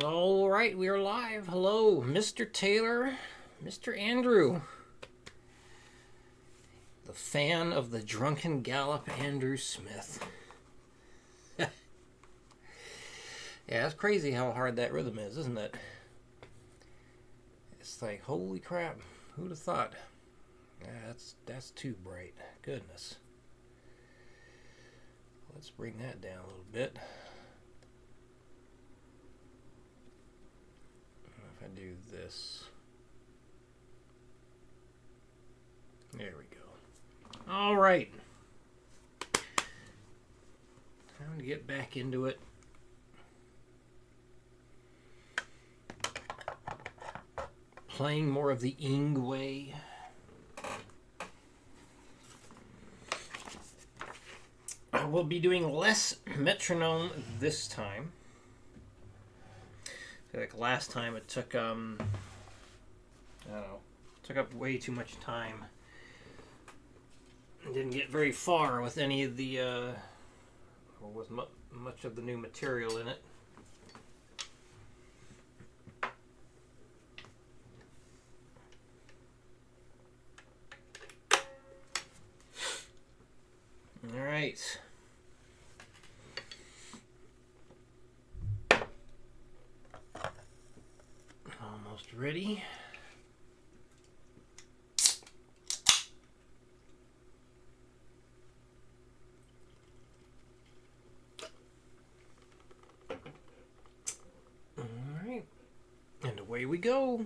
All right, we are live. Hello, Mr. Taylor, Mr. Andrew, the fan of the drunken gallop, Andrew Smith. Yeah, it's crazy how hard that rhythm is, isn't it? It's like, holy crap, who'd have thought? Yeah, that's too bright. Goodness. Let's bring that down a little bit. If I do this. There we go. All right. Time to get back into it. Playing more of the Yng Way. I will be doing less metronome this time. I feel like last time it took, I don't know, took up way too much time. Didn't get very far with any of the, or with much of the new material in it. All right. Almost ready. All right. And away we go.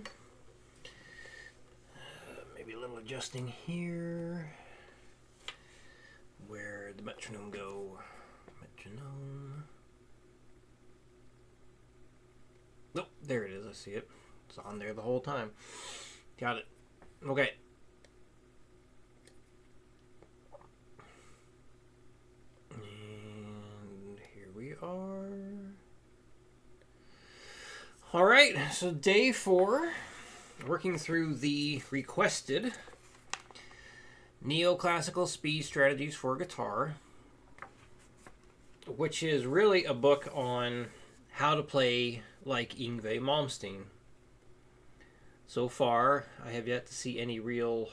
Maybe a little adjusting here. Where'd the metronome go? Metronome. Nope, there it is. I see it. It's on there the whole time. Got it. Okay. And here we are. All right, so day 4, working through the requested NeoClassical Speed Strategies for guitar, which is really a book on how to play like Yng Way Malmsteen. So far, I have yet to see any real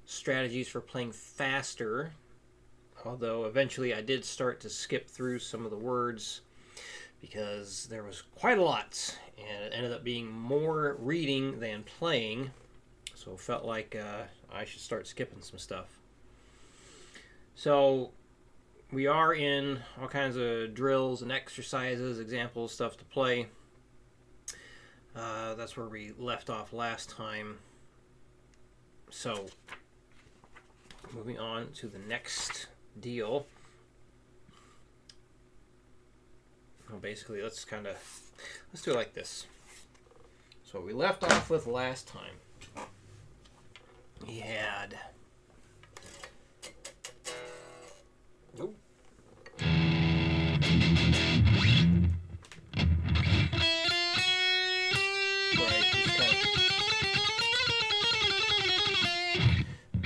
strategies for playing faster, although eventually I did start to skip through some of the words because there was quite a lot, and it ended up being more reading than playing, so it felt like I should start skipping some stuff. So we are in all kinds of drills and exercises, examples, stuff to play. That's where we left off last time. So, moving on to the next deal. Well, basically, let's do it like this. So we left off with last time. We had... Nope.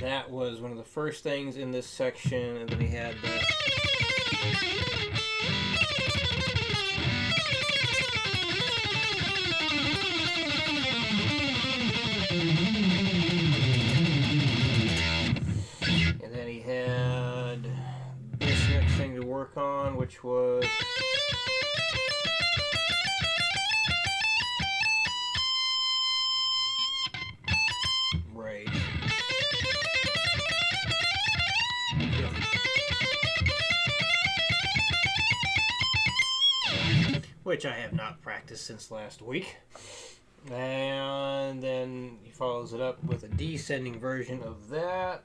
That was one of the first things in this section, and then we had the... And then he had this next thing to work on, which was... Right. Which I have not practiced since last week. And then he follows it up with a descending version of that.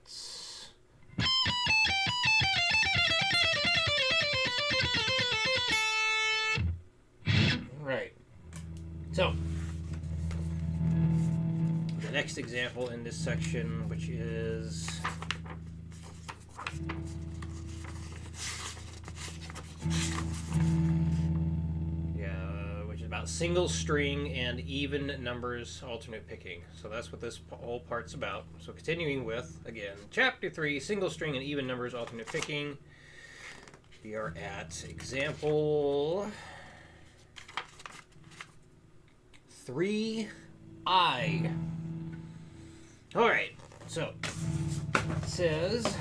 Right. So, the next example in this section, which is... about single string and even numbers alternate picking. So that's what this whole part's about. So continuing with, again, chapter 3, single string and even numbers alternate picking. We are at example 3I. Alright, so it says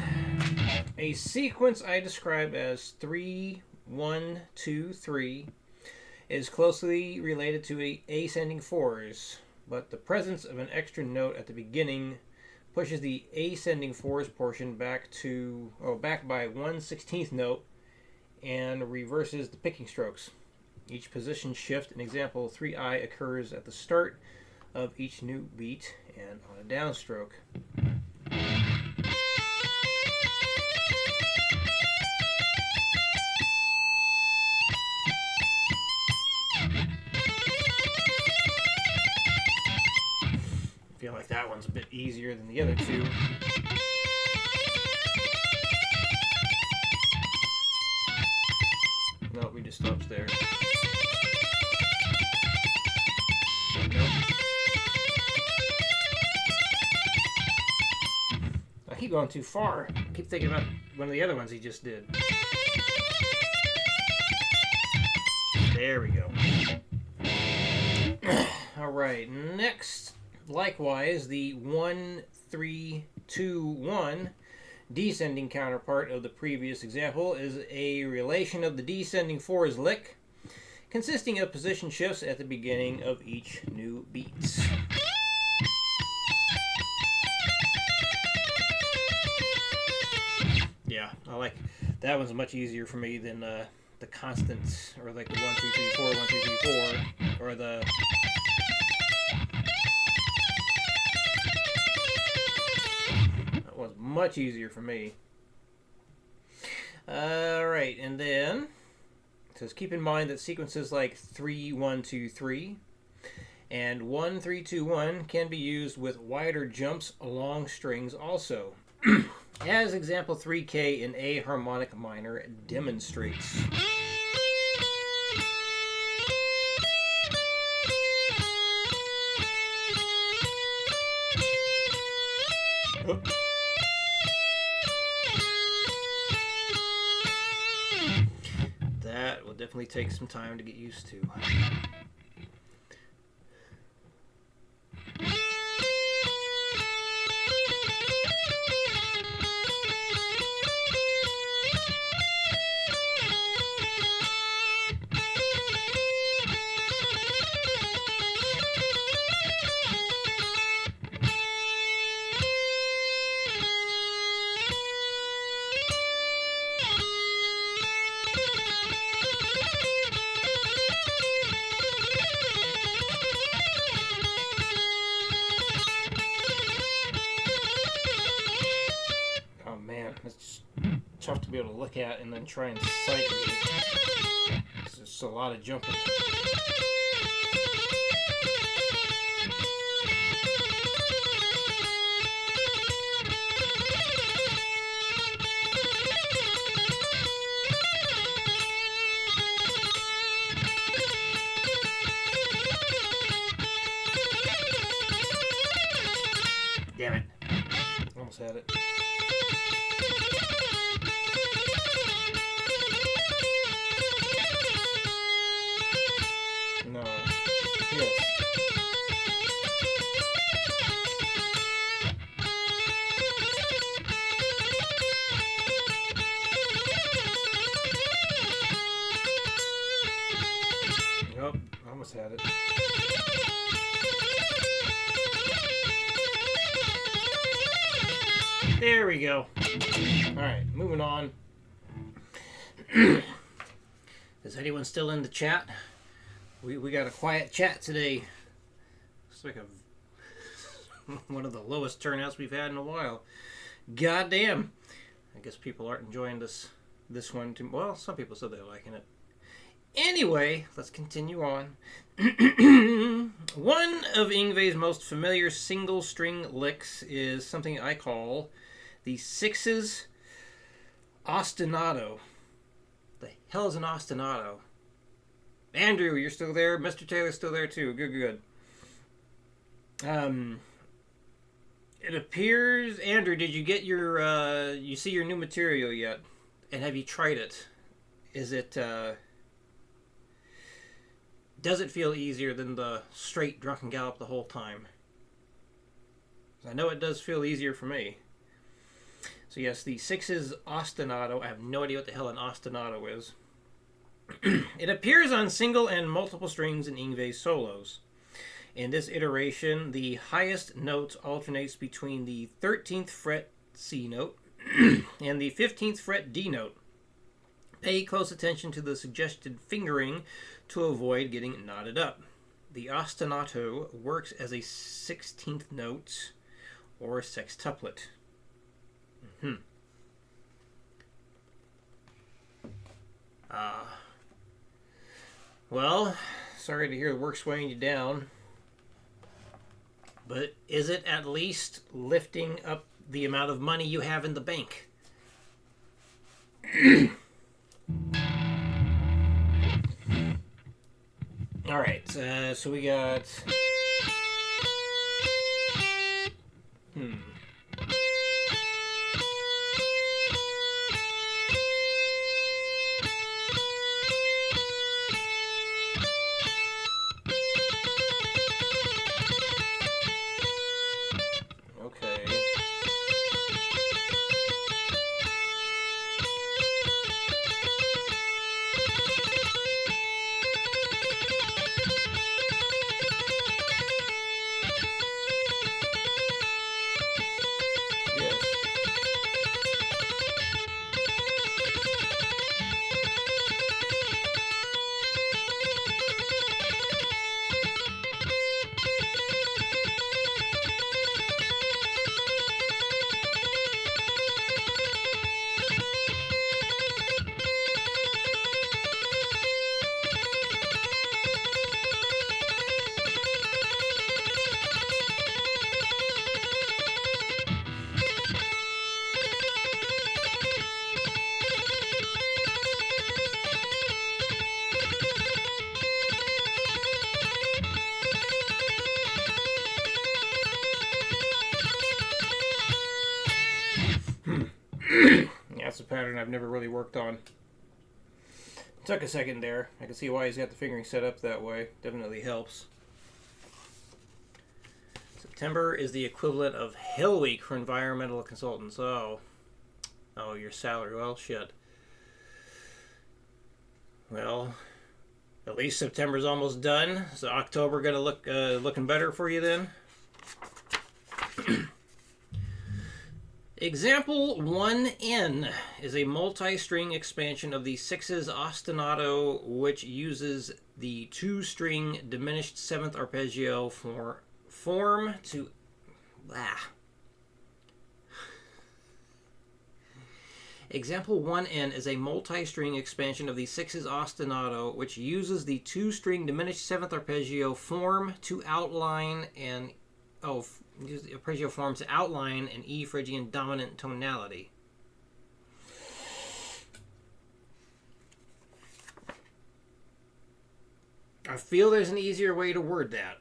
a sequence I describe as 3, 1, 2, 3 is closely related to a ascending fours, but the presence of an extra note at the beginning pushes the ascending fours portion back by 1/16th note and reverses the picking strokes. Each position shift in example 3I occurs at the start of each new beat and on a downstroke. I feel like that one's a bit easier than the other two. Nope, we just stops there. Nope. I keep going too far. I keep thinking about one of the other ones he just did. There we go. Alright, next, likewise, the 1, 3, 2, 1 descending counterpart of the previous example is a relation of the descending fours lick, consisting of position shifts at the beginning of each new beat. Yeah, I like that one's much easier for me than the constants, or like the 1, 2, 3, 4, 1, 2, 3, 4, or the that was much easier for me. Alright, and then it says keep in mind that sequences like 3, 1, 2, 3 and 1, 3, 2, 1 can be used with wider jumps along strings also. As example 3K in A harmonic minor demonstrates. Oh. That will definitely take some time to get used to. It's tough to be able to look at and then try and sight read it. It's just a lot of jumping. Damn it. Almost had it. No. Yes. Nope. Almost had it. There we go. Alright, moving on. Is anyone still in the chat? We got a quiet chat today. It's like one of the lowest turnouts we've had in a while. God damn. I guess people aren't enjoying this one too. Well, some people said they're liking it. Anyway, let's continue on. One of Yng Way's most familiar single string licks is something I call the sixes ostinato. The hell is an ostinato? Andrew, you're still there. Mr. Taylor's still there too. Good. It appears, Andrew, did you get your you see your new material yet? And have you tried it? Is it does it feel easier than the straight drunken gallop the whole time? I know it does feel easier for me. So yes, the 6's ostinato. I have no idea what the hell an ostinato is. It appears on single and multiple strings in Yng Way solos. In this iteration, the highest note alternates between the 13th fret C note and the 15th fret D note. Pay close attention to the suggested fingering to avoid getting knotted up. The ostinato works as a 16th note or sextuplet. Well, sorry to hear the work's weighing you down, but is it at least lifting up the amount of money you have in the bank? All right, so we got... That's a pattern I've never really worked on. Took a second there. I can see why he's got the fingering set up that way. Definitely helps. September is the equivalent of Hell Week for environmental consultants. Oh, your salary. Well, shit. Well, at least September's almost done. So October gonna look looking better for you then. Example 1N is a multi-string expansion of the 6's ostinato, which uses the two-string diminished seventh arpeggio form to... Example 1N is a multi-string expansion of the 6's ostinato, which uses the two-string diminished seventh arpeggio form to outline an... use the arpeggio form to outline an E Phrygian dominant tonality. I feel there's an easier way to word that.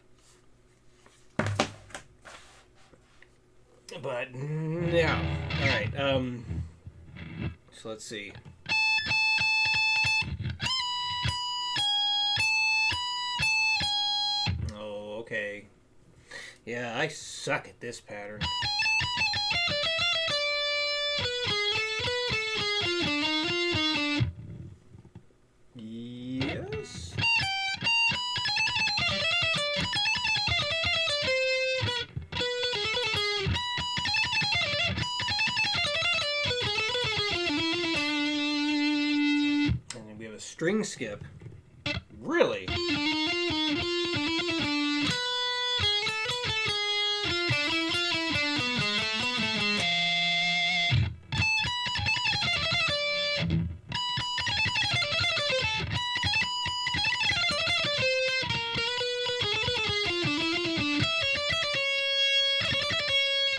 But, yeah. Alright, so let's see. Oh, okay. Yeah, I suck at this pattern. Yes. And then we have a string skip. Really?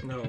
No.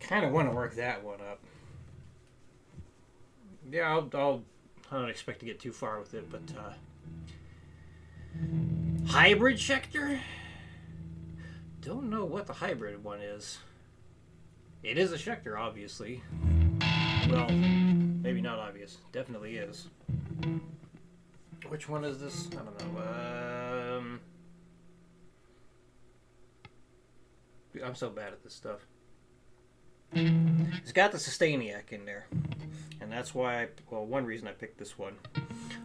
Kind of want to work that one up. Yeah, I don't expect to get too far with it, but hybrid shifter? Don't know what the hybrid one is. It is a shifter, obviously. Well, maybe not obvious. Definitely is. Which one is this? I don't know. I'm so bad at this stuff. It's got the Sustainiac in there. And that's why one reason I picked this one.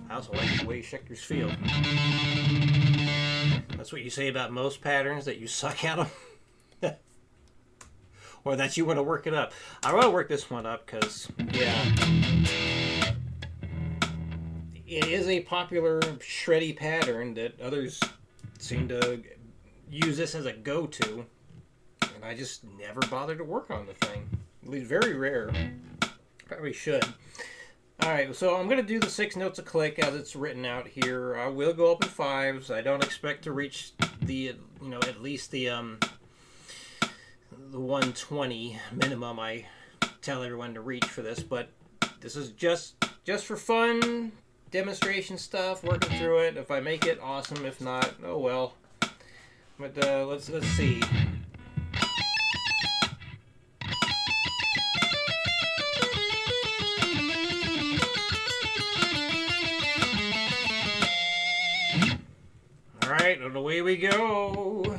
I also like the way shifters feel. That's what you say about most patterns, that you suck at them. Or that you want to work it up. I want to work this one up because, yeah, it is a popular shreddy pattern that others seem to use this as a go-to. And I just never bothered to work on the thing. At least very rare. Probably should. Alright, so I'm going to do the 6 notes a click as it's written out here. I will go up in 5s. I don't expect to reach the, at least the 120 minimum I tell everyone to reach for this, but this is just for fun, demonstration stuff, working through it. If I make it, awesome. If not, oh well. But let's see. All right, and away we go.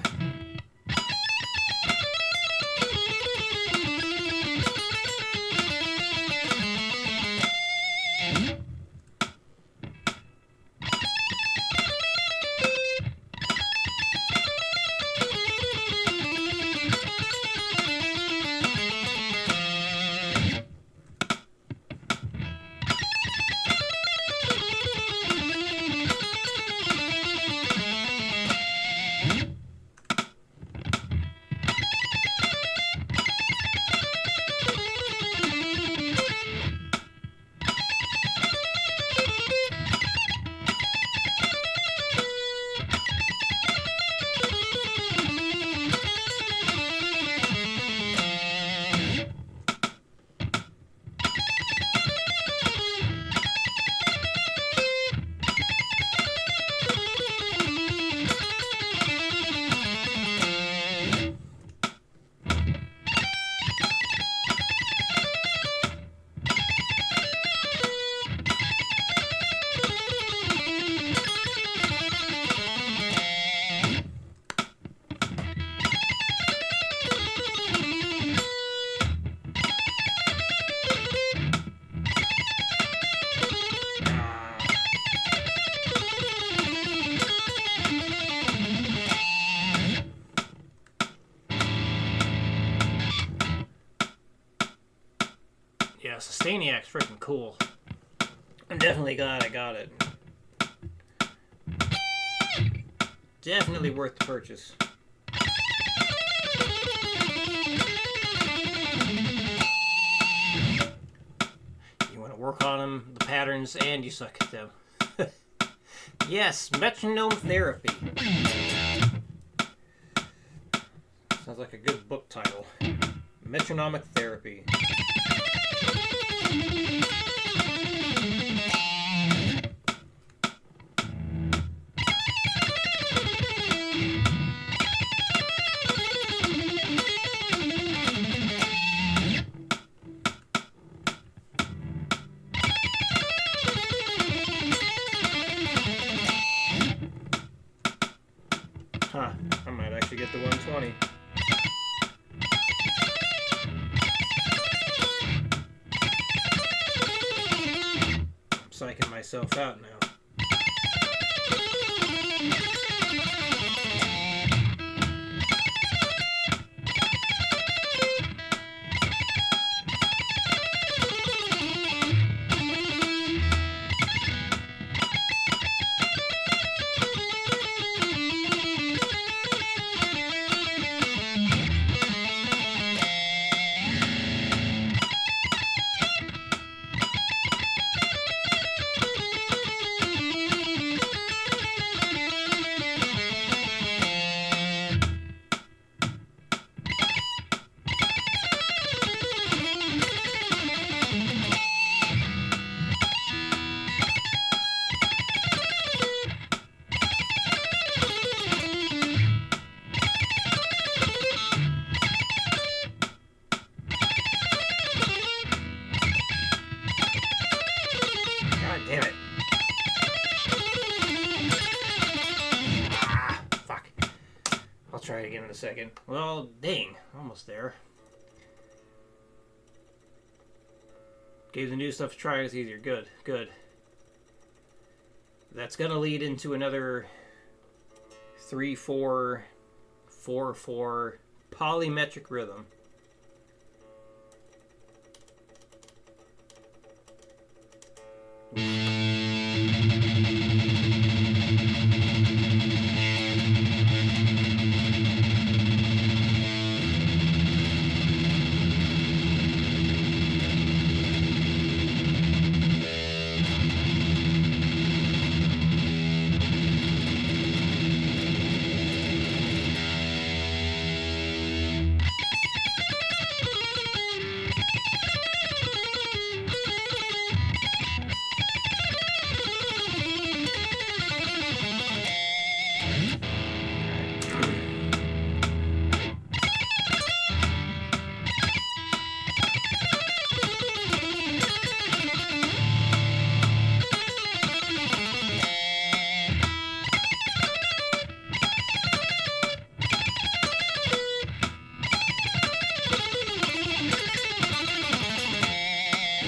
Yeah, Sustainiac's freaking cool. I'm definitely glad I got it. Definitely worth the purchase. You want to work on them, the patterns, and you suck at them. Yes, metronome therapy. Sounds like a good book title. Metronomic therapy. Huh, I might actually get the 120. I'm psyching myself out now. try it again in a second. Well, dang. Almost there. Gave the new stuff a try. It's easier. Good. Good. That's going to lead into another 3/4, 4/4 polymetric rhythm.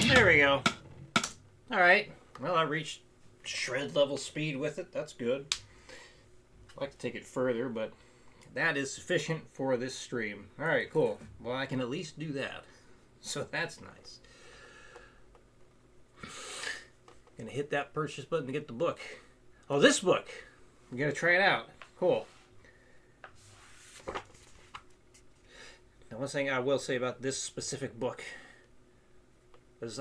There we go. Alright. Well, I reached shred level speed with it. That's good. I'd like to take it further, but that is sufficient for this stream. Alright, cool. Well, I can at least do that. So that's nice. Gonna hit that purchase button to get the book. Oh, this book! I'm gonna try it out. Cool. Now, one thing I will say about this specific book is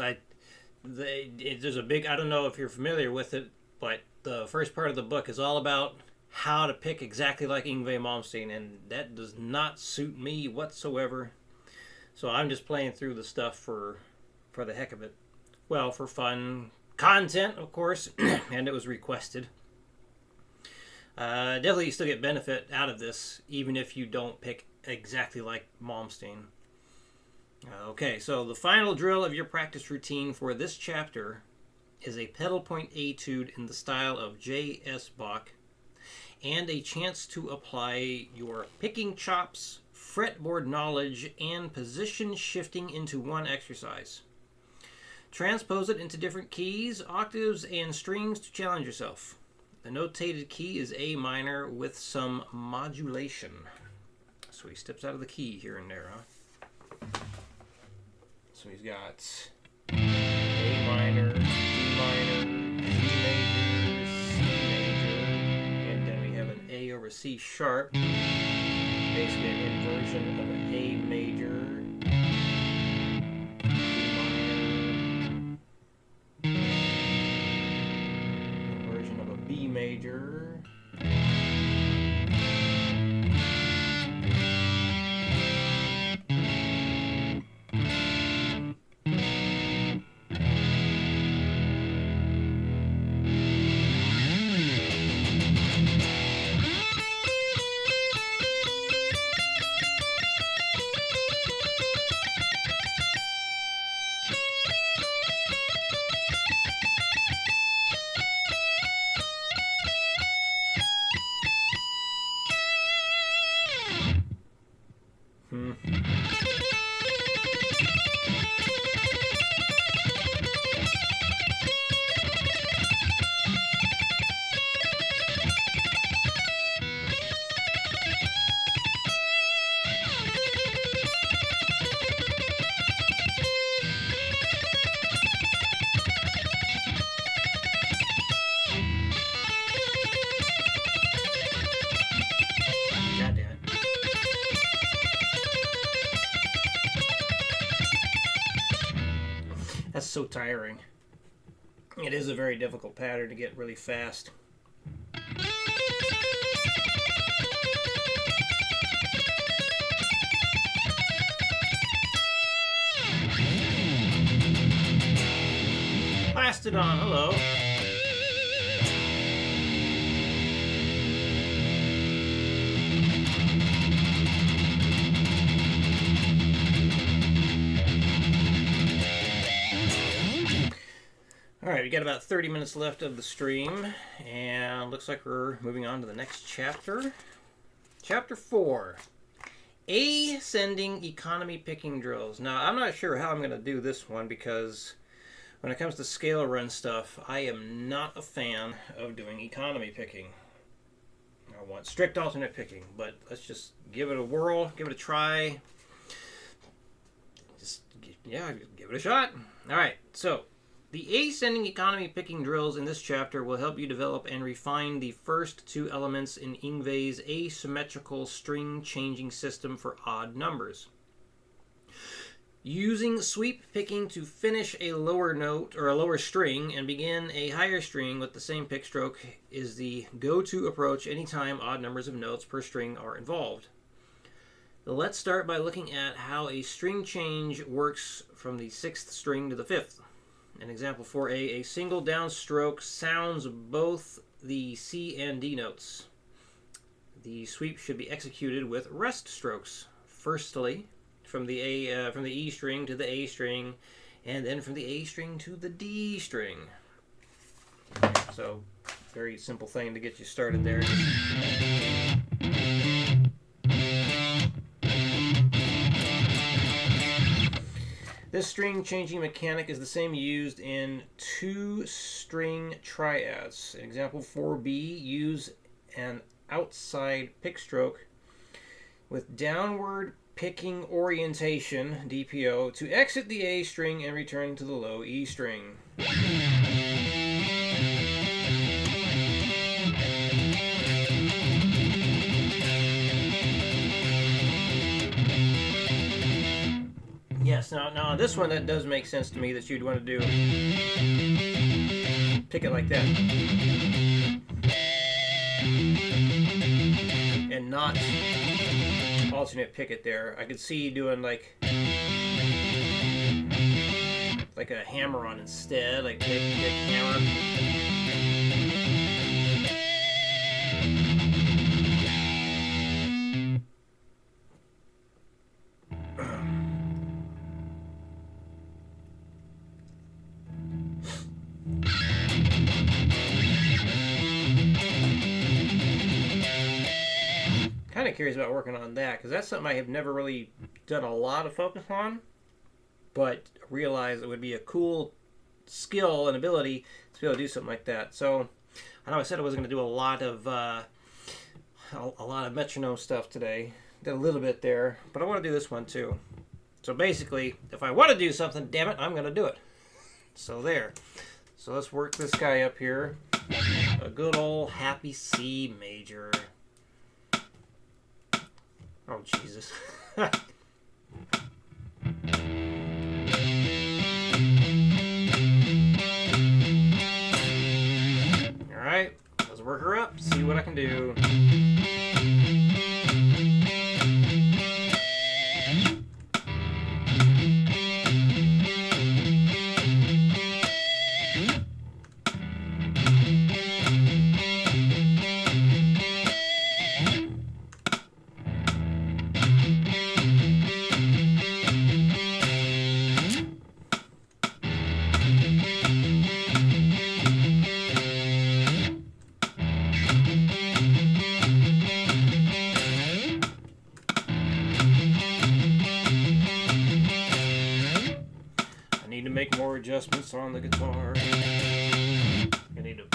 there's a big, I don't know if you're familiar with it, but the first part of the book is all about how to pick exactly like Yng Way Malmsteen, and that does not suit me whatsoever. So I'm just playing through the stuff for the heck of it. Well, for fun content, of course, and it was requested. Definitely you still get benefit out of this, even if you don't pick exactly like Malmsteen. Okay, so the final drill of your practice routine for this chapter is a pedal point etude in the style of J.S. Bach, and a chance to apply your picking chops, fretboard knowledge, and position shifting into one exercise. Transpose it into different keys, octaves, and strings to challenge yourself. The notated key is A minor with some modulation. So he steps out of the key here and there, huh? So he's got A minor, D minor, G major, C major, and then we have an A over C sharp. Basically an inversion of an A major, D minor, inversion of a B major, That's so tiring. It is a very difficult pattern to get really fast. Mastodon, hello. Alright, we got about 30 minutes left of the stream, and looks like we're moving on to the next chapter. Chapter 4. Ascending economy picking drills. Now, I'm not sure how I'm going to do this one because when it comes to scale run stuff, I am not a fan of doing economy picking. I want strict alternate picking, but let's just give it a whirl, give it a try. Yeah, give it a shot. All right, so the ascending economy picking drills in this chapter will help you develop and refine the first two elements in Yng Way's asymmetrical string changing system for odd numbers. Using sweep picking to finish a lower note or a lower string and begin a higher string with the same pick stroke is the go-to approach anytime odd numbers of notes per string are involved. Let's start by looking at how a string change works from the 6th string to the 5th. In example 4a, a single downstroke sounds both the C and D notes. The sweep should be executed with rest strokes. Firstly, from the E string to the A string, and then from the A string to the D string. So, very simple thing to get you started there. This string changing mechanic is the same used in 2-string triads. In example 4b, use an outside pick stroke with downward picking orientation, DPO, to exit the A string and return to the low E string. Yes, now this one, that does make sense to me that you'd want to do pick it like that. And not alternate pick it there. I could see you doing like a hammer on instead, like pick, hammer. Kind of curious about working on that because that's something I have never really done a lot of focus on, but realized it would be a cool skill and ability to be able to do something like that. So I know I said I wasn't going to do a lot of metronome stuff today. Did a little bit there, but I want to do this one too. So basically, if I want to do something, damn it, I'm going to do it. So there. So let's work this guy up here. A good old happy C major. Oh, Jesus. All right, let's work her up, see what I can do. Make more adjustments on the guitar. I need to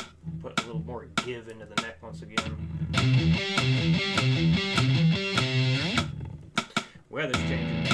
put a little more give into the neck once again. Weather's changing.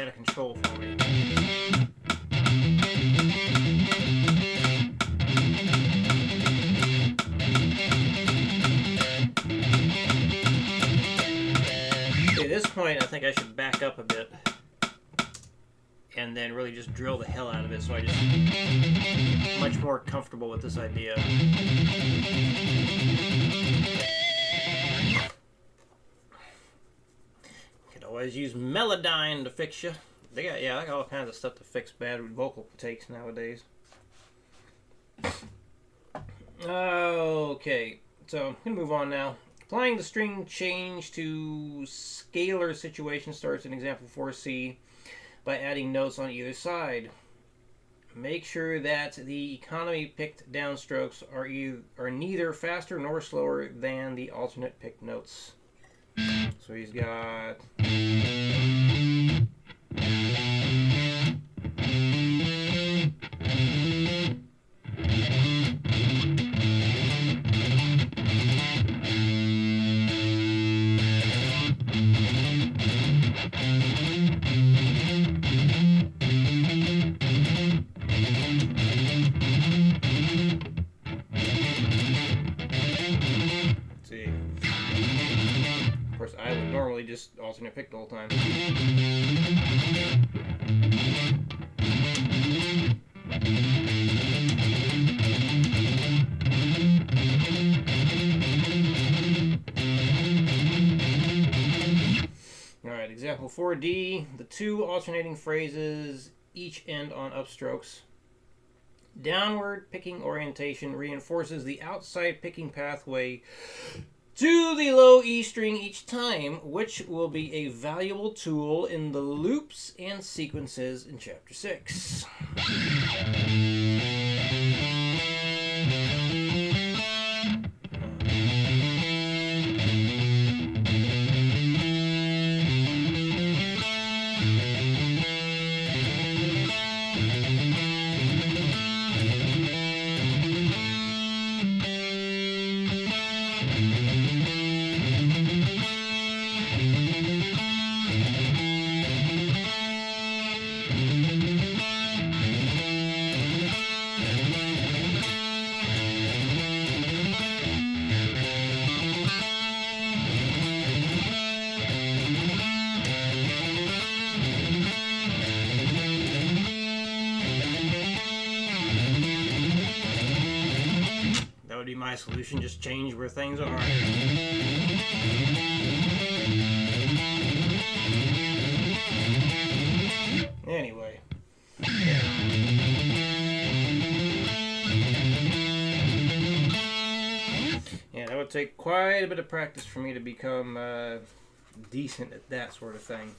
out of control for me. At this point, I think I should back up a bit and then really just drill the hell out of it, so I just much more comfortable with this idea. Could always use Melodyne to fix you. They got all kinds of stuff to fix bad vocal takes nowadays. Okay, so I'm gonna move on now. Applying the string change to scalar situation starts in example 4C by adding notes on either side. Make sure that the economy picked downstrokes are neither faster nor slower than the alternate picked notes. So he's got... just alternate pick the whole time. Alright, example 4D. The two alternating phrases each end on upstrokes. Downward picking orientation reinforces the outside picking pathway to the low E string each time, which will be a valuable tool in the loops and sequences in Chapter 6. Be my solution, just change where things are. Anyway. Yeah, that would take quite a bit of practice for me to become decent at that sort of thing.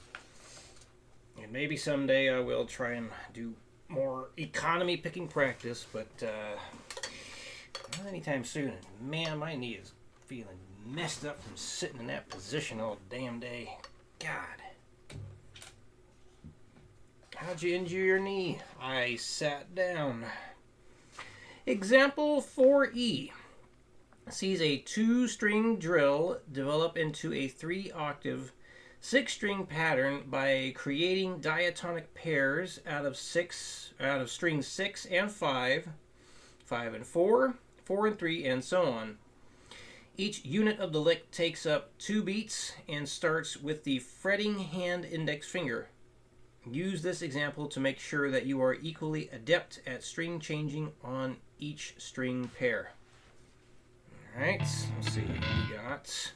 And maybe someday I will try and do more economy picking practice, but not anytime soon. Man, my knee is feeling messed up from sitting in that position all damn day. God. How'd you injure your knee? I sat down. Example 4E sees a 2-string drill develop into a 3-octave 6-string pattern by creating diatonic pairs out of strings 6 and 5, 5 and 4, 4 and 3, and so on. Each unit of the lick takes up 2 beats and starts with the fretting hand index finger. Use this example to make sure that you are equally adept at string changing on each string pair. Alright, let's see what we got.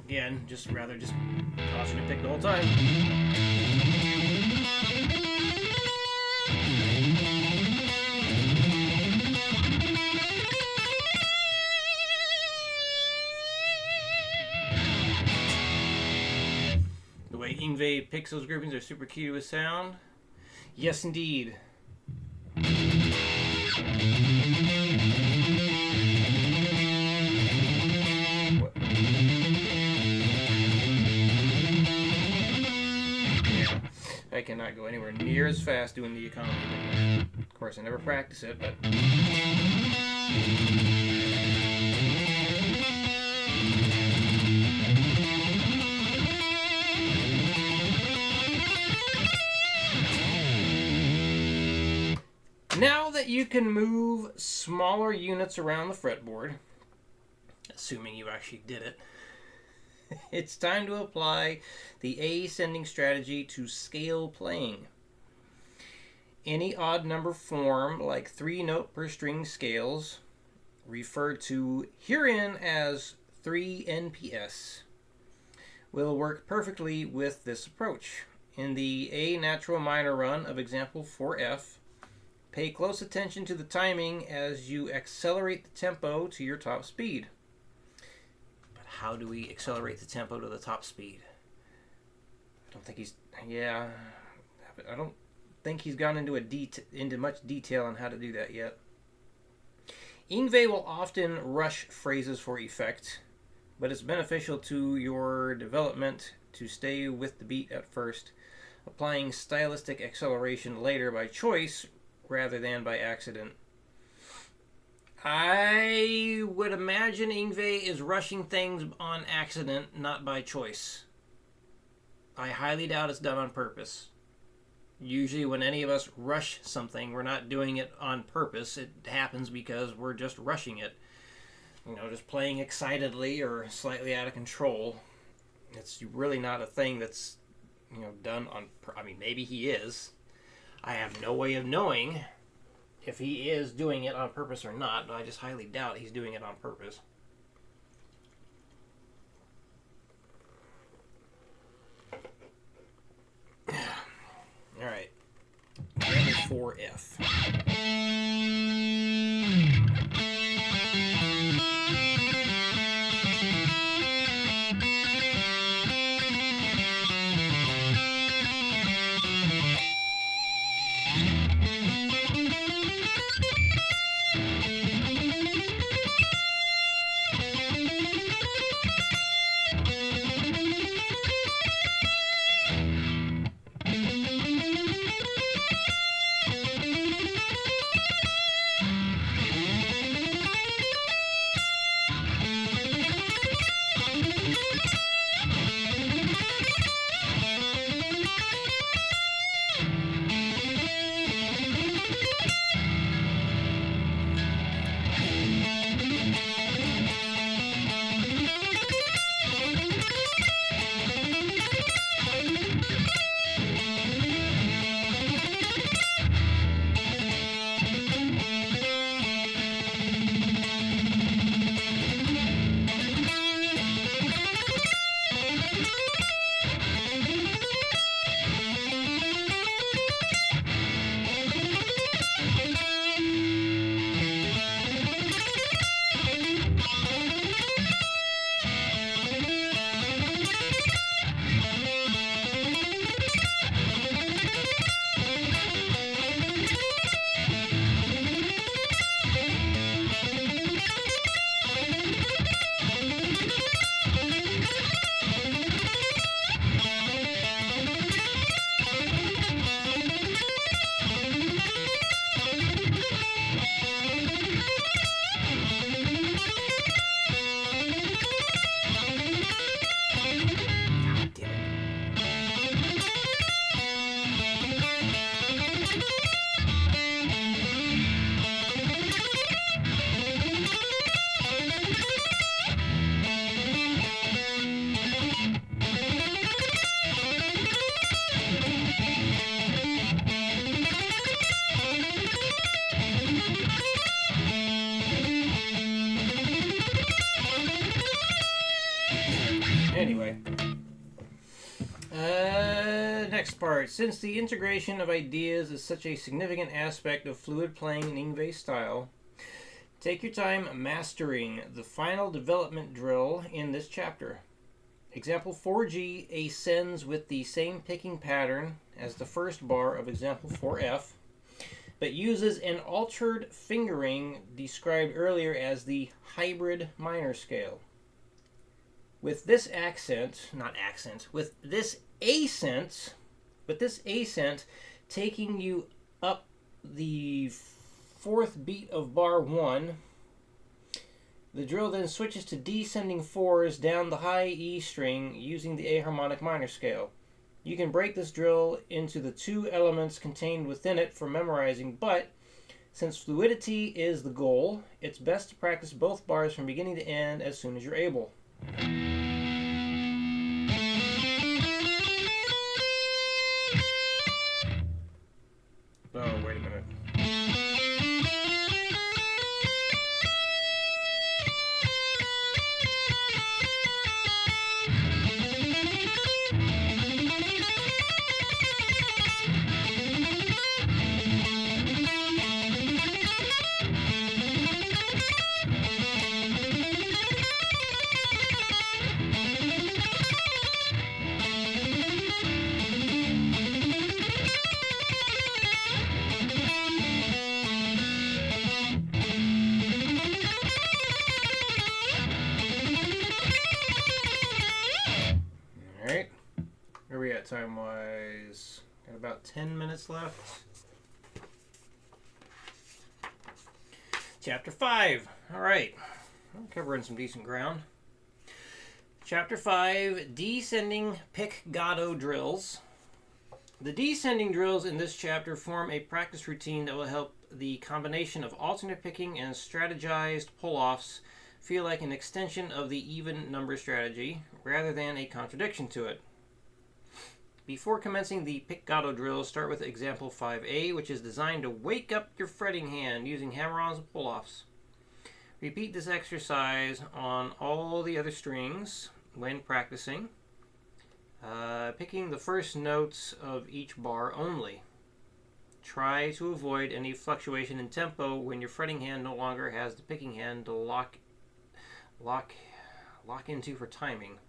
Again, just alternate pick the whole time. Yng Way picks those groupings are super key to his sound. Yes, indeed. What? I cannot go anywhere near as fast doing the economy thing. Of course, I never practice it, but... Now that you can move smaller units around the fretboard, assuming you actually did it, it's time to apply the ascending strategy to scale playing. Any odd number form, like 3-note per string scales, referred to herein as 3 NPS, will work perfectly with this approach. In the A natural minor run of example 4F, pay close attention to the timing as you accelerate the tempo to your top speed. But how do we accelerate the tempo to the top speed? I don't think he's... Yeah, I don't think he's gone into much detail on how to do that yet. Yng Way will often rush phrases for effect, but it's beneficial to your development to stay with the beat at first, applying stylistic acceleration later by choice rather than by accident. I would imagine Yng Way is rushing things on accident, not by choice. I highly doubt it's done on purpose. Usually when any of us rush something, we're not doing it on purpose. It happens because we're just rushing it. You know, just playing excitedly or slightly out of control. It's really not a thing that's, you know, done on... I mean, maybe he is. I have no way of knowing if he is doing it on purpose or not, but I just highly doubt he's doing it on purpose. All right. 4F. Anyway. Next part. Since the integration of ideas is such a significant aspect of fluid playing in Yng Way style, take your time mastering the final development drill in this chapter. Example 4G ascends with the same picking pattern as the first bar of example 4F, but uses an altered fingering described earlier as the hybrid minor scale. With this ascent taking you up the fourth beat of bar 1, the drill then switches to descending 4s down the high E string using the aharmonic minor scale. You can break this drill into the two elements contained within it for memorizing, but since fluidity is the goal, it's best to practice both bars from beginning to end as soon as you're able. Oh, wait a minute. Where are we at time-wise? Got about 10 minutes left. Chapter 5. All right. I'm covering some decent ground. Chapter 5, Descending Pickado Drills. The descending drills in this chapter form a practice routine that will help the combination of alternate picking and strategized pull-offs feel like an extension of the even number strategy rather than a contradiction to it. Before commencing the pickado drills, start with example 5A, which is designed to wake up your fretting hand using hammer-ons and pull-offs. Repeat this exercise on all the other strings when practicing, picking the first notes of each bar only. Try to avoid any fluctuation in tempo when your fretting hand no longer has the picking hand to lock into for timing.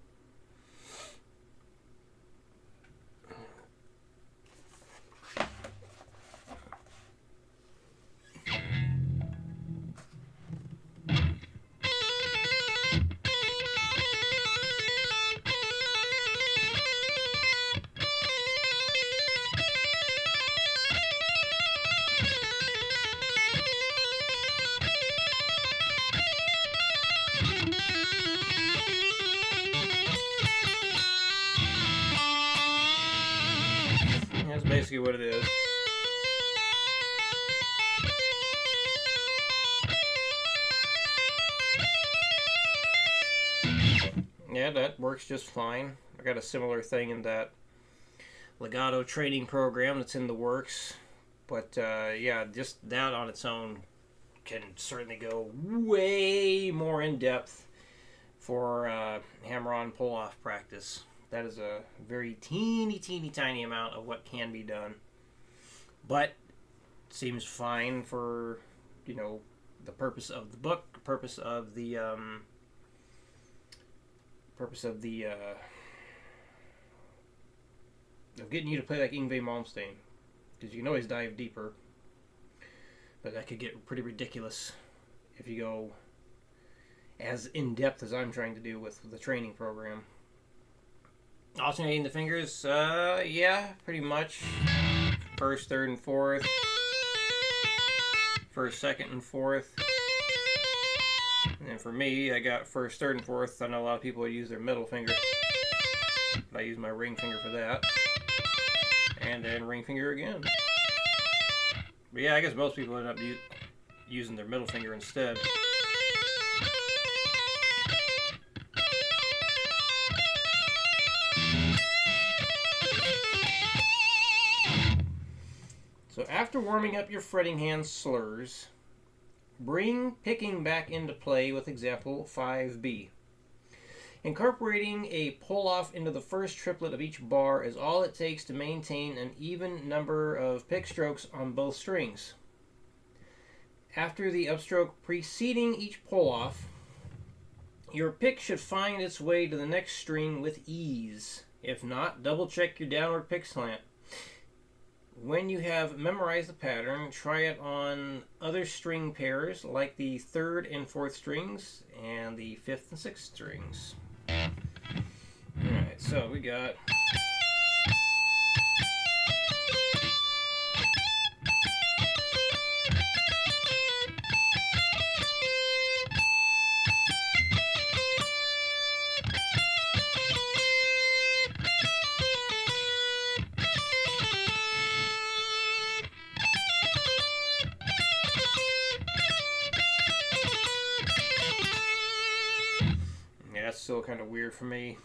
That's basically what it is. Yeah, that works just fine. I got a similar thing in that legato training program that's in the works. But yeah, just that on its own can certainly go way more in depth for hammer-on pull-off practice. That is a very teeny tiny amount of what can be done. But seems fine for, the purpose of the book, the purpose of the of getting you to play like Yng Way Malmsteen. Because you can always dive deeper. But that could get pretty ridiculous if you go as in-depth as I'm trying to do with the training program. Alternating the fingers, yeah, pretty much. First, third, and fourth. First, second, and fourth. And then for me, I got first, third, and fourth. I know a lot of people use their middle finger. But I use my ring finger for that. And then ring finger again. But yeah, I guess most people end up using their middle finger instead. So after warming up your fretting hand slurs, bring picking back into play with example 5B. Incorporating a pull-off into the first triplet of each bar is all it takes to maintain an even number of pick strokes on both strings. After the upstroke preceding each pull-off, Your pick should find its way to the next string with ease. If not, double check your downward pick slant. When you have memorized the pattern, try it on other string pairs like the 3rd and 4th strings and the 5th and 6th strings. Alright, so we got... Yeah, that's still kind of weird for me.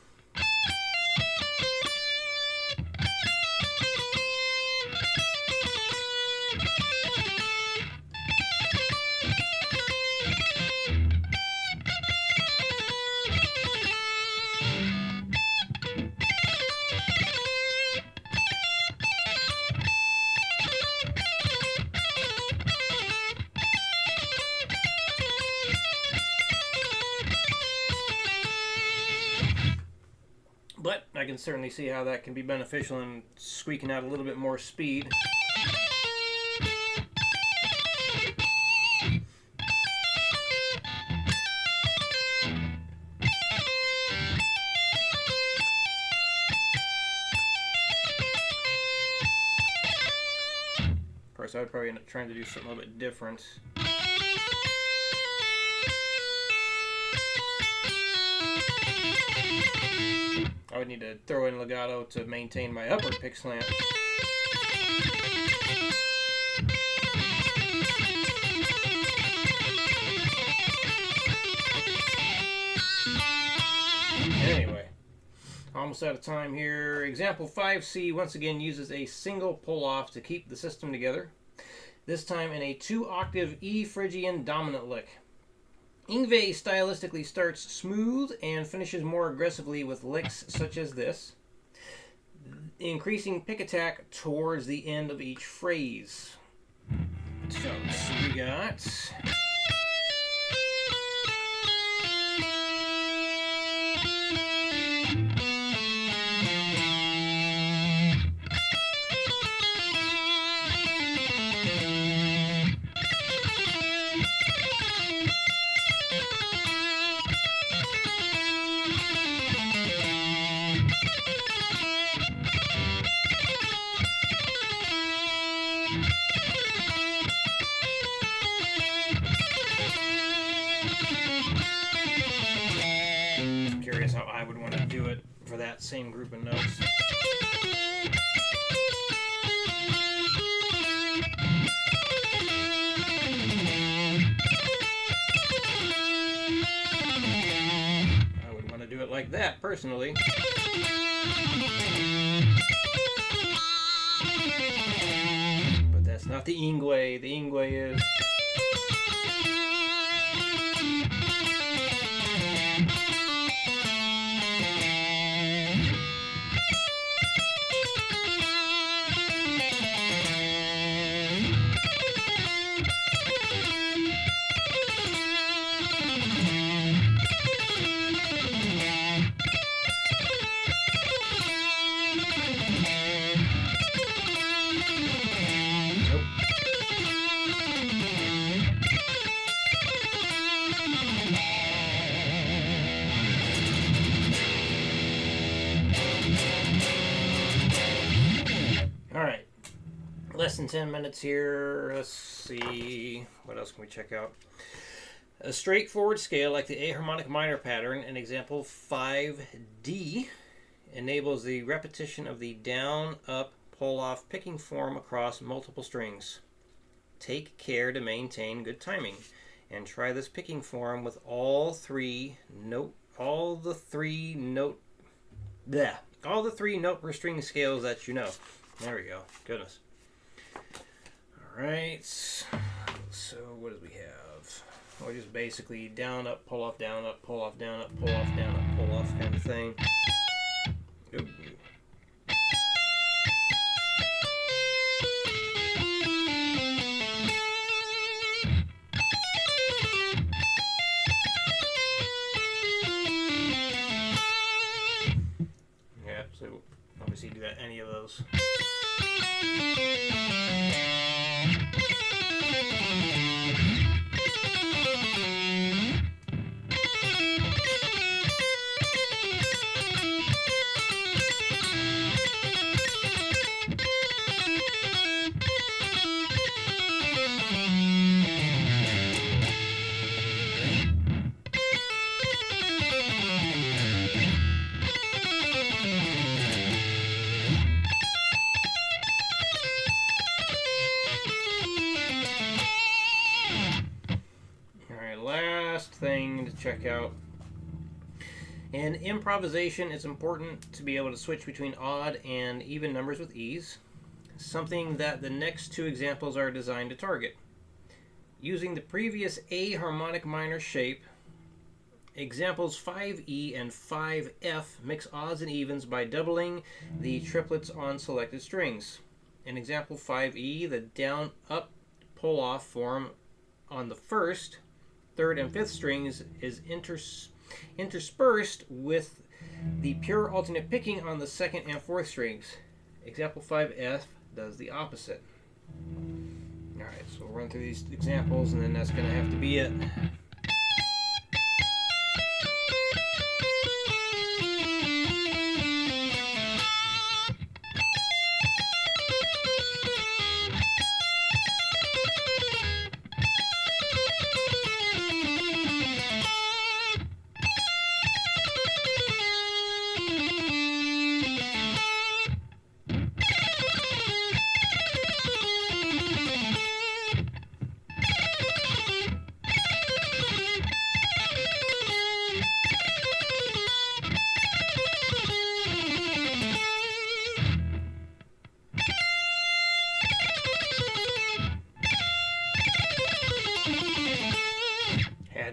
But I can certainly see how that can be beneficial in squeaking out a little bit more speed. Of course, I would probably end up trying to do something a little bit different. I would need to throw in legato to maintain my upward pick slant. Anyway, almost out of time here. Example 5C once again uses a single pull-off to keep the system together, this time in a 2-octave E Phrygian dominant lick. Yng Way stylistically starts smooth and finishes more aggressively with licks such as this, increasing pick attack towards the end of each phrase. So we got... Curious how I would want to do it for that same group of notes. I would want to do it like that, personally. But that's not the Yng Way. The Yng Way is... Alright, less than 10 minutes here. Let's see, what else can we check out? A straightforward scale like the A harmonic minor pattern in example 5D enables the repetition of the down, up, pull off picking form across multiple strings. Take care to maintain good timing and try this picking form with all the three note per string scales that you know. There we go. Goodness. Alright. So what do we have? Well, just basically down, up, pull off, down, up, pull off, down, up, pull off, down, up, pull off kind of thing. Ooh. any of those. Thing to check out. In improvisation, it's important to be able to switch between odd and even numbers with ease, something that the next two examples are designed to target. Using the previous A harmonic minor shape, examples 5E and 5F mix odds and evens by doubling the triplets on selected strings. In example 5E, the down-up pull-off form on the first, third, and fifth strings is interspersed with the pure alternate picking on the second and fourth strings. Example 5F does the opposite. Alright, so we'll run through these examples and then that's going to have to be it.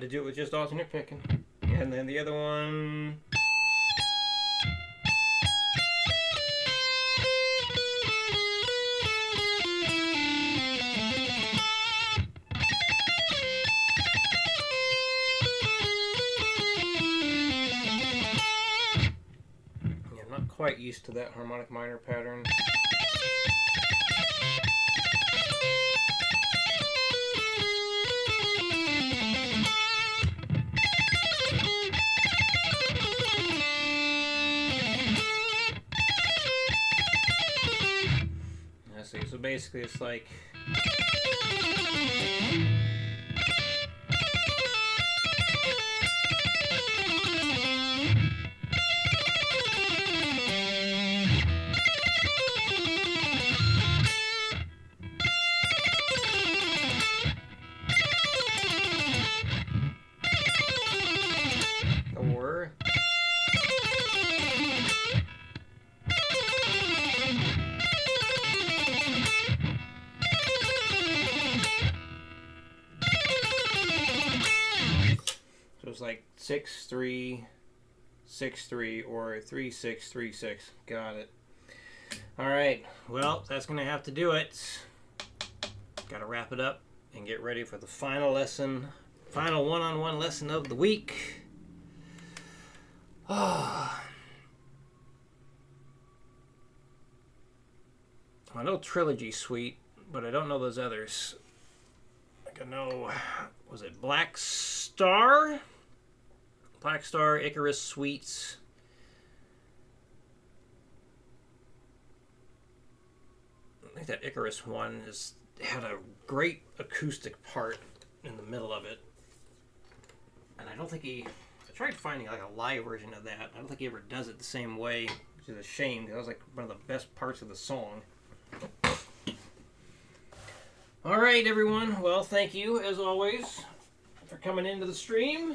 To do it with just alternate picking. And then the other one. Yeah, I'm not quite used to that harmonic minor pattern. So basically it's like or it's like 6-3, 6-3, or 3-6-3-6. Got it. All right. Well, that's going to have to do it. Got to wrap it up and get ready for the final lesson, final one-on-one lesson of the week. I know Trilogy Suite, but I don't know those others. Like I know, was it Black Star? Black Star, Icarus Suites. I think that Icarus one had a great acoustic part in the middle of it. And I don't think I tried finding like a live version of that. I don't think he ever does it the same way, which is a shame, because that was like one of the best parts of the song. All right, everyone. Well, thank you, as always, for coming into the stream.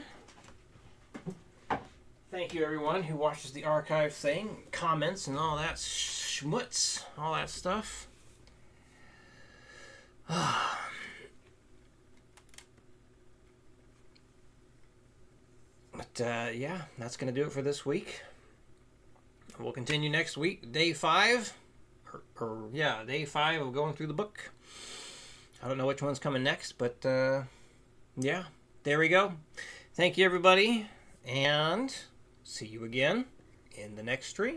Thank you, everyone who watches the archive thing, comments, and all that schmutz, all that stuff. But, yeah, that's going to do it for this week. We'll continue next week, day 5. Day 5 of going through the book. I don't know which one's coming next, but, yeah, there we go. Thank you, everybody, and see you again in the next stream.